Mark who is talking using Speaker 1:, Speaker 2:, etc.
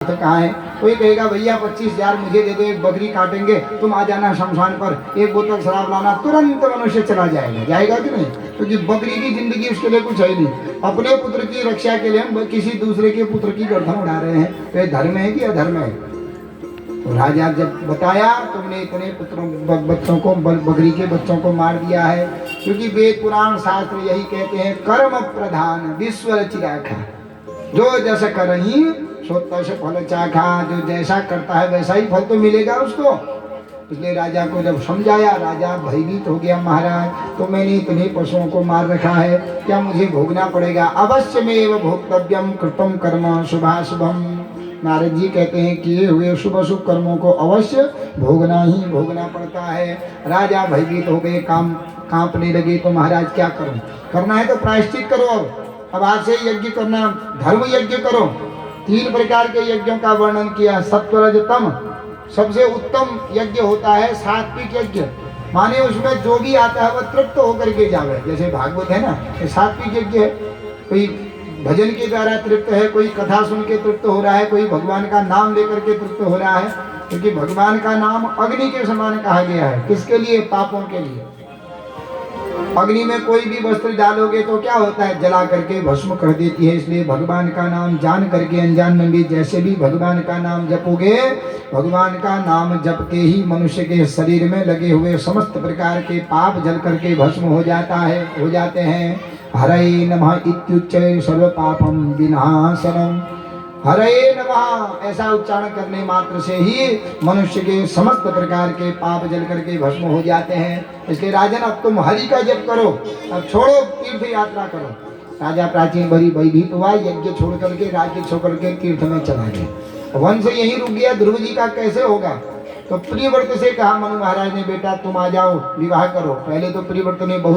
Speaker 1: तो कहाँ है? कोई कहेगा भैया 25,000 मुझे दे दो, एक बकरी काटेंगे, तुम आ जाना शमशान पर, एक बोतल शराब लाना, तुरंत मनुष्य चला जाएगा। जाएगा कि नहीं? क्योंकि बकरी की जिंदगी उसके लिए कुछ है नहीं। अपने पुत्र की रक्षा के लिए हम किसी दूसरे के पुत्र की गर्दन उड़ा रहे हैं, तो ये धर्म है कि अधर्म है? तो राजा जब बताया तुमने इतने पुत्रों बच्चों को, बकरी के बच्चों को मार दिया है, क्योंकि वेद पुराण शास्त्र यही कहते हैं कर्म प्रधान विश्व रचिराखा, जो जैसा करही सोता से फल चाखा, जो जैसा करता है वैसा ही फल तो मिलेगा उसको। इसलिए राजा को जब समझाया, राजा भयभीत हो गया, महाराज तो मैंने इतने पशुओं को मार रखा है, क्या मुझे भोगना पड़ेगा? अवश्य में एवं भोक्तव्यम कृतम कर्म शुभाशुभम। नारद जी कहते हैं किए हुए शुभ अशुभ कर्मों को अवश्य भोगना ही भोगना पड़ता है। राजा भयभीत हो गए, कांपने लगे, तो महाराज क्या करूं? करना है तो प्रायश्चित करो। अब आज से यज्ञ करना, धर्म यज्ञ करो। 3 प्रकार के यज्ञों का वर्णन किया। सत्वरजतम, सबसे उत्तम यज्ञ होता है सात्विक यज्ञ, माने उसमें जो भी आता है वह तृप्त होकर के जावे। जैसे भागवत है ना, ये सात्विक यज्ञ है। कोई भजन के द्वारा तृप्त है, कोई कथा सुन के तृप्त हो रहा है, कोई भगवान का नाम लेकर के तृप्त हो रहा है, क्योंकि भगवान का नाम अग्नि के समान कहा गया है। किसके लिए? पापों के लिए। अग्नि में कोई भी वस्त्र डालोगे तो क्या होता है? जला करके भस्म कर देती है। इसलिए भगवान का नाम जान करके अनजान में भी जैसे भी भगवान का नाम जपोगे, भगवान का नाम जप के ही मनुष्य के शरीर में लगे हुए समस्त प्रकार के पाप जल करके भस्म हो जाते हैं। हरे नमः इत्युच्चये सर्व पापम विनाशनम। हरे नमः ऐसा उच्चारण करने मात्र से ही मनुष्य के समस्त प्रकार के पाप जल करके भस्म हो जाते हैं। इसलिए राजन, अब तुम हरि का जप करो, अब छोड़ो तीर्थ यात्रा करो। राजा प्राचीन बड़ी भयभीत हुआ, यज्ञ छोड़ करके, राज्य छोड़ करके तीर्थ में चला गया। वन से यहीं रुक गया। ध्रुव जी का कैसे होगा? तो प्रियव्रत से कहा मनु महाराज ने, बेटा तुम आ जाओ, विवाह करो। पहले तो प्रियव्रत ने बहुत